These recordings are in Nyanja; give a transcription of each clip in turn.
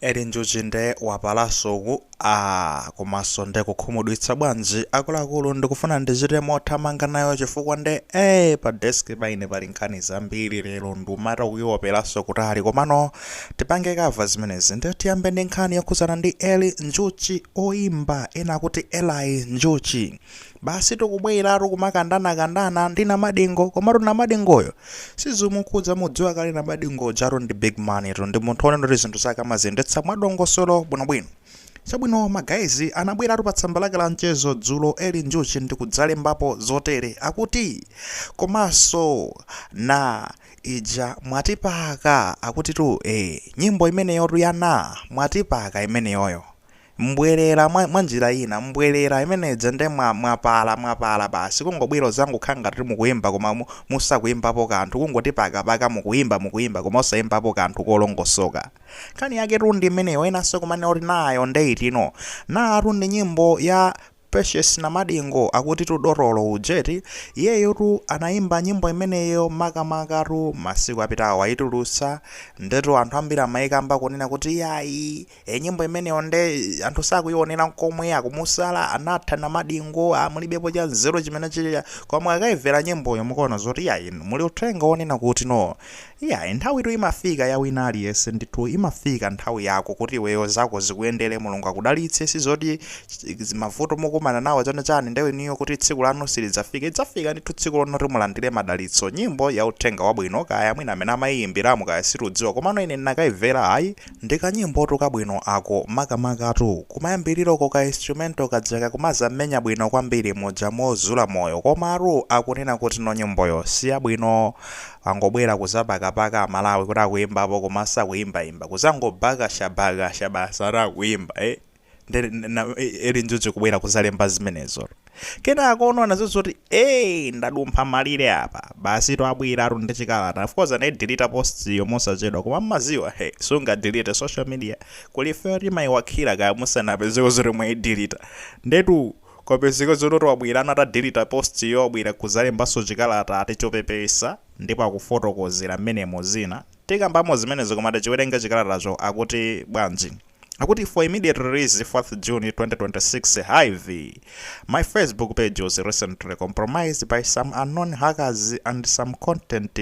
Njuchi nde wapalaso komanso nde kukhumudwitsa bwanji akuluakulu ndikufuna ndichite mothamanga nayo chifukwa nde pa desk paine pali nkhani zambiri lero ndumata kuyioperaso kutali komano tipange kava zimenezi nde tiyambe ndi nkhani yokhuzana ndi Njuchi oyimba ena kuti Njuchi. Basi tikubwera kumakandana ndi Namadingo komatu Namadingoyo sizimukhudza mudziwa kale Namadingo jaro ndi big money ndi munthu one ndi zinthu zake amaziyendetsa mwadongosolo bwinobwino. Chabwino magayizi anabwera pa tsamba lake la mchezo dzulo Njuchi ndi kudzalembapo zotere akuti komanso na ija mwatipaka akuti nyimbo imeneyo yana mwatipaka imeneyoyo mbwerera mwanjira ina mbwerera imeneja nde mwapala basi kungobwera zangu khanga tiri mukuyimba koma musakuyimbapo kanthu kungotipaka mukuyimba koma osayimbapo kanthu kolongosoka. Nkhani yake rundi imeneyo enanso kumane oti nayo ndeitino na rundi nyimbo ya Precious Namadingo akuti dorolo ujeti yeyo anayimba nyimbo imeneyo makamaka masiku apitawo ayitulutsa ndetu anthu ambiri amayikamba kunena kuti yayi nyimbo imeneyo nde anthu sakuyionera komwe akumusala anatha Namadingo mulibepo cha nzeru chimene chili koma akayimvera nyimboyo mukuona zoti yayi muli uthenga wonena kuti yayi nthawi imafika ya wina aliyense ndithu imafika nthawi yako kuti iweyo zako zikuyendere Mulungu akudalitse sizoti mavuto mukumana nawo chani ndewe niyo kuti tsiku lanu silidzafika idzafika ndithu tsiku lono mulandire madalitso. Nyimbo ya uthenga wabwino kaya mwina amene amayiyimbiramo kaya situdziwa komano ine ndakayimvera ayi ndikanyimbo kabwino ako makamakatu kumayambiriroko ka instrumento kadzaka kumazamenya bwino kwambiri moja mozula moyo komatu akunena kuti nyimboyo siyabwino angobwera kuzabakapaka amalawi kuti akuyimbapo koma sakuyimbayimba kuzangobakasha basa akuyimba Njuchi kubwera kuzalemba zimenezo kenako unaona zoti ndadumpha malire apa basi twabwira ndi chikalata of course delete post yo mosachedwa koma mmaziwa sunga delete social media kuliferi maiwakhira kaya musanapezeko zoti mwayidelete ndetu kopezeko zoti wabwira anata delete post yo wabwira kuzalembaso chikalata ati chopepesa ndipo akufotokozera mmenemo zina tikambamo zimenezo koma tichiwerenga chikalatacho akuti bwanji. Akuti for immediate release 4th June 2026 Hive. My Facebook page was recently compromised by some unknown hackers and some content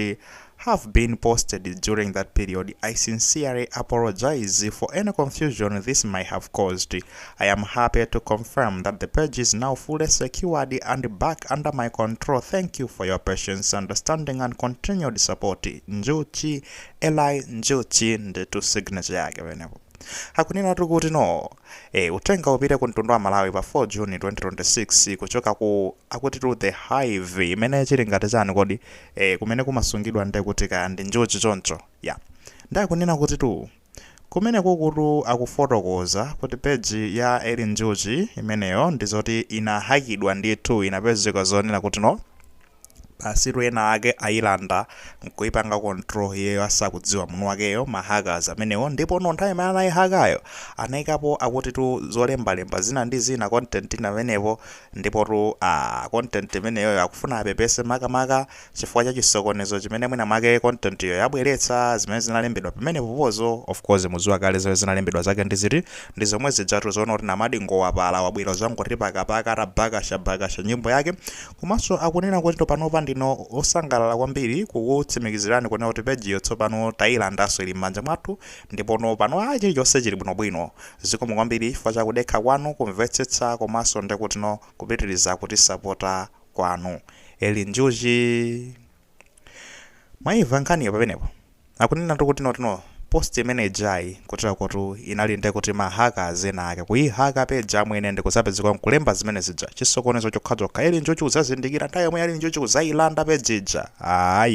have been posted during that period. I sincerely apologize for any confusion this might have caused. I am happy to confirm that the page is now fully secured and back under my control. Thank you for your patience, understanding and continued support. Njuchi, Njuchi nditu signature yake wenepo. Hakunena kuti utenga upite ku mtundu wa Malawi pa 4 June 2026 kuchoka ku akuti the Hive imene chili ngati chani kodi kumene kumasungidwa nde kuti kaya ndi Njuchi choncho ndakunena kuti kumene kukutu akufotokoza kuti page ya Njuchi imeneyo ndizoti inahakidwa ndithu inapezeka zonena kuti basi ena ake ayilanda nkuipanga control yeyo asakudziwa munthu wakeyo mahackers amenewo ndipo nthawi imene anayihakayo anayikapo akuti zolembalemba zina ndi zina content imenepo ndipo content imeneyo akufuna apepese makamaka chifukwa cha chisokonezo chimene mwina mwake content iyo yabweretsa zimene zinalembedwa pamenepo pozo of course muziwa kale zimene zinalembedwa zake ndi zomwe zijatu zoona kuti Namadingo wapala wabwera zangoti pakapaka atabakasha nyimbo yake komanso akunena kuti panopa ndino osangalala kwambiri kukutsimikizirani kuona kuti page yo Tsopano tayilandaso ili m'manja mwathu ndipo pano chilichonse chili bwinobwino zikomo kwambiri chifukwa chakudekha kwanu kumvetsetsa komanso ndekuti kupitiriza kuti sapota kwanu. Njuchi mwaimva nkhaniyo pamenepo akunena kuti post imene jai kutira kuti inali ndekuti mahackers ena ake kuyihaka page amwene ndikusapezeka nkulemba zimene zija chisokonezo chokhazokha Njuchi uzazindikira nthawi yomwe Njuchi uzayilanda page ija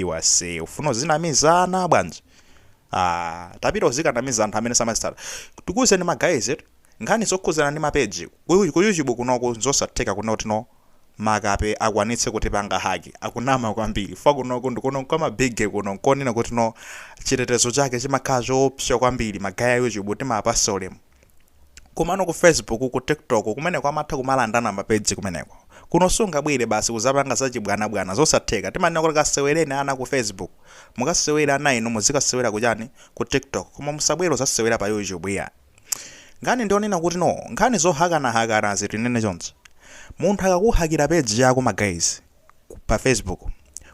wase ufuna zinamizana bwanji tapita uzikanamiza anthu amene samasitala tikuzeni magayizi nkhani zokhuzana ndi mapeji ku YouTube kunoko zosatheka kuna kuti makape akwanitse kuti panga haki akunama kwambiri fa kunoko ndikuno kama big kuno konena kuti chitetezo chake chimakhala choopsa kwambiri magaya YouTube timapasa ulemu komano ku Facebook ku TikTok kumene kwamatha kumalandana mapeji kumeneko kunosunga bwire basi kuzapanga zachibwana zosatheka timanena kuti kaseweleni ana ku Facebook mukasewera ana ino muzikasewera kujani ku TikTok koma musabwero zasewera pa YouTube ya ngani ndionena kuti no ngani zohakana zitinene chonse munthu akakuhakira page yako magays pa Facebook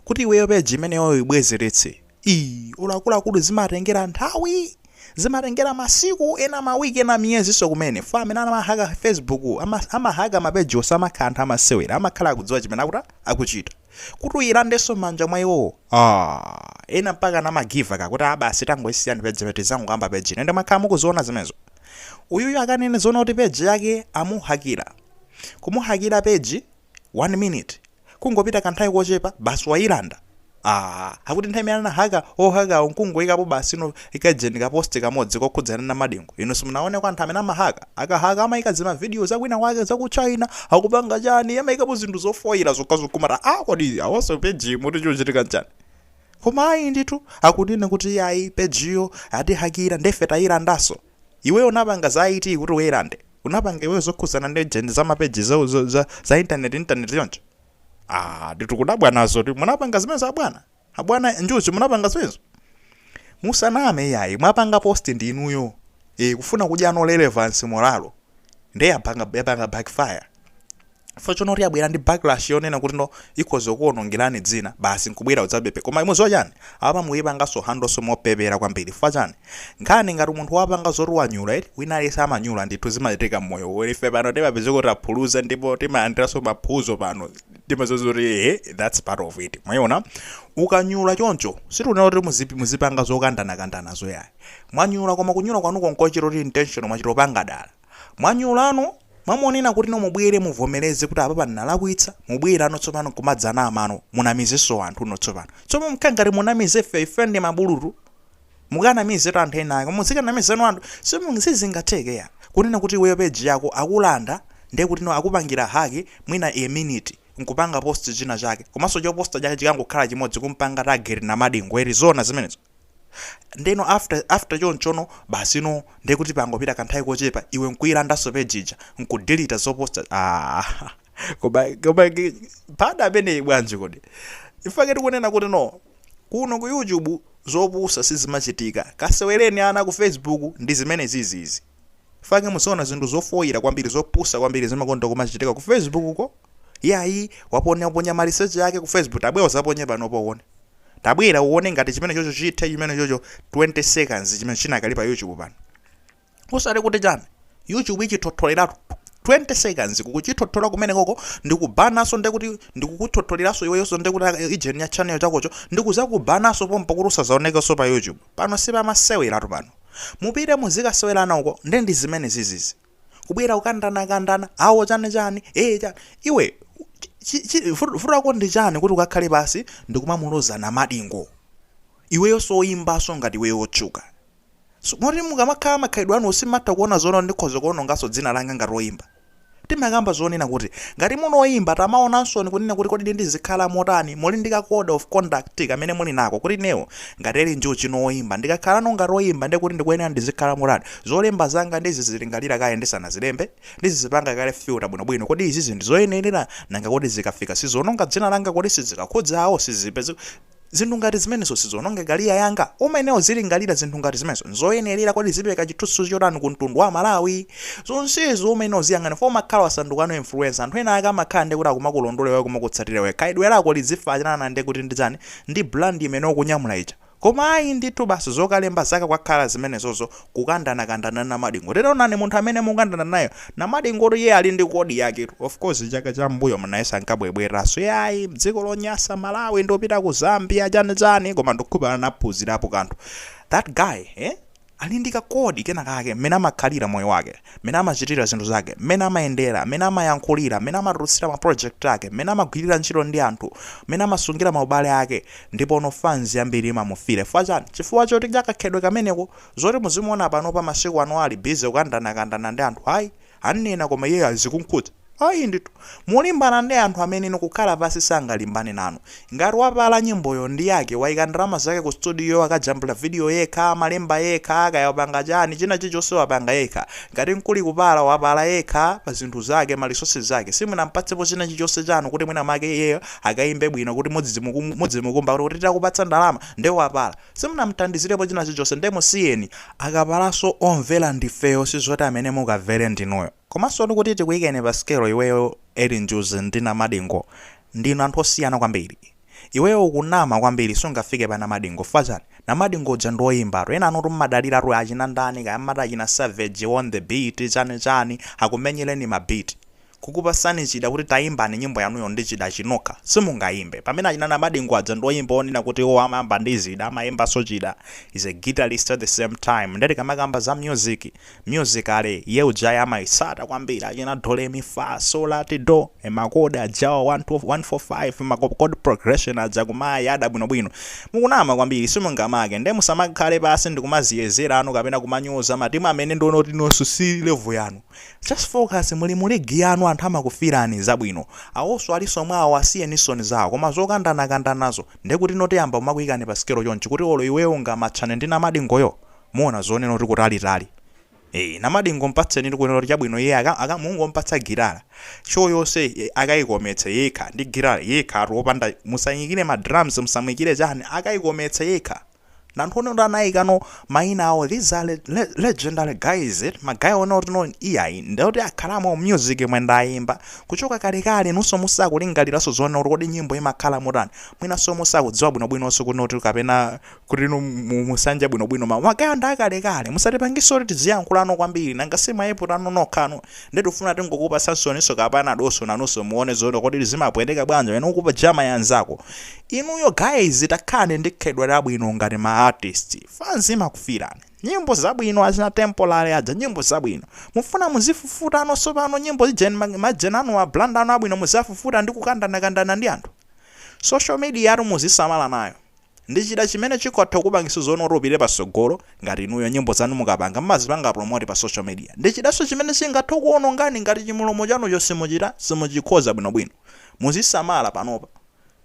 kuti iweyo page imeneyo ibwezeretse ulakulu zimatengera nthawi zimatengera masiku ena mawiki ena miyezi so kumene famene amahaka Facebook amahaka mapeji osamakantha amasewera amakhala kudziwa chimene akuchita kuti uyilandenso manja mwa iwo ena mpaka namagiva kakuti abasi tangoisiyani peji peti zangu kamba peji nende makhala mukuziona zimenezo uyuyu akanene zona kuti peji yake amuhakira kumuhakira peji 1 minute kungopita kanthawi kochepa basi wayilanda hakuti nthawi imene haka unkungoyikapo basi no ikajeni kaposti kamodzi kokhudzana na Namadingo ino simunaone kwa anthu amene amahaka akahaka amayika zima video zakwina kwake zaku China akupanga chani amayikapo zinthu zofoyira zokazokumata kodi awonso peji muti chochitika chani koma ayi ndithu akutine kuti yayi pejiyo atihakira ndefe tayilandaso iweyo unapanga za IT kuti uyilande unapanga iweyo zokhudzana ndi jeni za mapeji za internet yonje nditu kudabwa nazo munapanga zimene za abwana Njuchi munapanga zimenezo musaname yayi mwapanga post ndi inuyo kufuna kudya no relevance moralo ndiye yapanga backfire fortunately abwera ndi backlash yonena kuti no ikozo kuonongerani dzina basi nkubwera udzabepe koma imwe zochani apa muyipanga so hando so mopepera kwambiri fachani ngani ngati munthu wapanga zoruwanyula wina alisa amanyula ndithu zimateka moyo werife pano timapeze kuti aphuluza ndipo timayandiraso maphuzo pano timazozoti that's part of it mwayona ukanyula choncho situnena kuti muzipanga zokandana zoyayi mwanyula koma kunyula kwanuko nkochiro ti intention mwachitopanga dala mwanyulano mamonena kuti no mubwere muvomereze kuti apa panalakwitsa mubwera no tsopano kumadzana amano munamizeso anthu no tsopano tsopano mkangari munamize ife ndi mabululu mukanamize anthu ena muzikanamize no anthu sizingatheke ya kunena kuti iweyo page yako akulanda ndiye kuti no akupangira haki mwina a minute nkupanga post china chake komanso cho posta chake chikangokhala chimodzi kumpanga target Namadingo Arizona zimenezo ndeno after chonchono basi no ndiye kuti pangopita kanthawi kochepa iwe nkuyilandaso page ija nkudelete zoposta koba pada bene bwanji kodi ifake tikunena kuti no kuno ku YouTube zopusa sizimachitika kaseweleni ana ku Facebook ndi zimene zizizi ifake musona zinthu zofoyira kwambiri zopusa kwambiri zimakonda kumachitika ku Facebook uko yayi waponya ma research yake ku Facebook tabwera uzaponye pano poone tabwera uone ngati chimene chocho chithe chimene chocho 20 seconds chimene chinakali pa YouTube pano usale kuti chani YouTube ichithotholera 20 seconds kukuchithothola kumene koko ndikubanaso ndekuti ndikukuthotholeraso iweyonso ndekuti ijeni ya channel chakocho ndikuzakubanaso pompo kuti usazaonekenso pa YouTube pano sipa masewera pano mupite muzikasewelana uko ndi zimene zizizi kubwera ukandana awo chani iwe furako ndi chani kuti ukakhale basi ndikumamuloza Namadingo iweyo soyimbaso ngati iweyo otchuka so moti mukamakhala makhalidwe anu simatha kuona zono ndikhoza kuonongaso dzina langa ngati oyimba timakamba zonena kuti ngati muno oyimba tamaonanso kunena kuti kodi ndizikhala motani muli ndika code of conduct kamene muli nako kuti newo ngati ali Njuchi no oyimba ndikakhala no ngati oyimba ndi kuti ndikuyenera ndizikhala motani zolemba zanga ndizi zilingalira kale ndisanazilembe ndizipanga kale filter bwino kodi izi zinthu zoyenera nanga kodi zikafika sizononga dzina langa kodi sizikakhudzawo sizipeze zinthu ngati zimenezo sizononga galiya yanga umenewo zilingalira zinthu ngati zimenezo nzoyenerera kodi zipeka chithunzi chotani ku mtundu wa Malawi zonsezo umenewo ziyang'ana foma makhala wasandukano influencer anthu ena akamakhala ndi kuti akumakulondolewa kumakutsatira we khalidwe lako lizifanana ndi kuti ndidzani ndi brand imene ukunyamula ija koma ayi ndithu basi zokalemba zaka kwakhala zimenezozo kukandana Namadingo teraonani munthu amene mukandana nayo Namadingo iye ali ndi kodi yake of course chaka cha mbuyo mnayesa nkabwebweraso yayi mdziko lonyasa Malawi ndopita ku Zambia chani koma ndikukhupana naphunzirapo kanthu that guy ali ndi kodi kena kake mmene amakhalira moyo wake mmene amachitira zinthu zake mmene amayendera mmene amayankhulira mmene amatulutsira ma project ake mmene amagwirira ntchito ndi anthu mmene amasungira maubale ake ndipo no fans ambiri mamufire fachani chifukwa choti chakakhedwe kameneko zoti muzimuona pano pa masiku ano ali busy kukandana ndi anthu ayi anena koma iye azikunkhudza ayi nditu mulimbana ndi anthu amene kukhala pasi sangalimbane nanu. Ngati wapala nyimboyo ndi yake waika ndalama zake ku studio akajambula video yekha malemba yekha akayapanga chani china chilichonse wapanga yekha. Ngati nkuli kupala wapala yekha pa zinthu zake malisosi zake simunampatsepo china chilichonse chanu kuti mwina make iyeyo akayimbe bwino kuti mudzimukumba kuti titakupatsa ndalama ndi wapala simunamtandizirepo china chilichonse ndi musiyeni akapalanso omvera ndifeyo sizoti amene mukamvere ndinuyo. Komanso kuti tikuyikeni pa skelo iweyo Njuchi ndi Namadingo ndinu anthu osiyana kwambiri. Iweyo ukunama kwambiri sungafike pa Namadingo fazani. Namadingo uja ndoyimba ena anotu mmadalira ru achina ndani kayamata achina Savage on the beat chani akumenyeleni mabeat. Kukupasani chida kuti tayimbani nyimbo yanuyo ndi chida chinokha simungayimbe. Pamene achina Namadingo aja ndoyimba onena kuti amayamba ndi zida amayimba so chida is a guitarist at the same time. Ndeti kamakamba za music ale ye ujaya amaisata kwambiri achina do re mi fa sol la ti do makoda ajawa 145 makode progression aja kumayada bwinobwino. Mukunama kwambiri simungamake ndi musamakhale pasi ndikumaziyezera anu kapena kumanyoza matimu amene ndiono kuti nonso si level yanu. Just focus muli giyanu anthu amakufirani zabwino. Awonso aliso mwawo asiyeni soni zawo koma zokandana nazo ndekuti noti yamba umakuyikani pa skelo chonchi kuti olo iweyo ngamatchane ndi Namadingoyo muona zonena kuti kutalitali. Namadingo mpatseni ndi kunena kuti chabwino iye mungompatsa girala show yonse akayikometse yekha ndi girala yekha atopanda musanyikire ma drums musamwikire chani akayikometse yekha. Nanthono ndanayikano maina awo these are legendary guys magaya ona kuti no iyayi ndoti akhalamo music mwendayimba kuchoka kalekale nunso musakulingaliraso zona kuti nyimbo imakhala motani mwina so musakudziwa bwinobwinonso kunoti kapena kuti musanja bwinobwino magaya ndakalekale musatipangiso kuti tiziyankhulano kwambiri nanga simayeputano nokhano ndeti ufuna tingokupa sansoniso kapana doso nanunso muone zona kuti zimapweteka bwanji wena ukupa jama yanzako. Inuyo guys takhane ndi khedwa labwino ngati ma artist fanzima kufirani nyimbo zabwino azina temporary aja nyimbo zabwino mufuna muzifufuta anonso pano nyimbo majenano wa blanda anu abwino muzafufuta ndi kukandana ndi anthu. Social media yatu muzisamala nayo ndi chida chimene chikotha kupangiso zono ropire pasogolo ngati inuyo nyimbo zanu mukapanga mmazipanga promote pa social media ndi chidaso chimene singatha kuonongani ngati chimulomo chanu chosimuchita simuchikhoza bwinobwino. Muzisamala panopa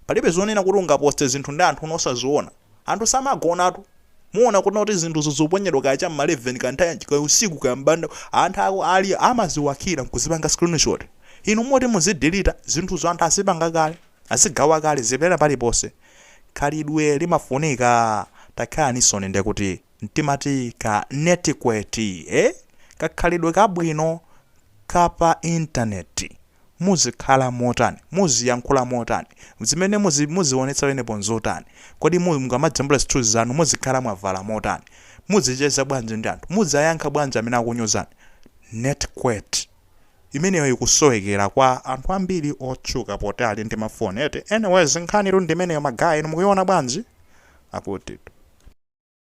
palibe zonena kuti ungaposte zinthu ndi anthu osaziona anthu samagonatu muona kuti zinthu zizoponyedwa kacha ma 11 kantaya usiku kambanda anthu ako ali amaziwakira nkuzipanga screenshot. Inu moti muzidelita zinthu zo anthu azipanga kale azigawa kale zipera paliponse. Khalidwe limafunika takhani soni ndekuti ntimati ka netiquette kakhalidwe kabwino kapa internet muzikhala motani muziyankhula motani zimene muzionetsa wenepo nzotani kodi mungamajambula zinthu zanu muzikhala mwavala motani muzicheza bwanji ndi anthu muzayankha bwanji amene akunyozani. Netiquette imeneyo ikusowekera kwa anthu ambiri otchuka poti ali ndi mafoni anyways nkhani ru ndimeneyo magaya inu mukuiona bwanji akuti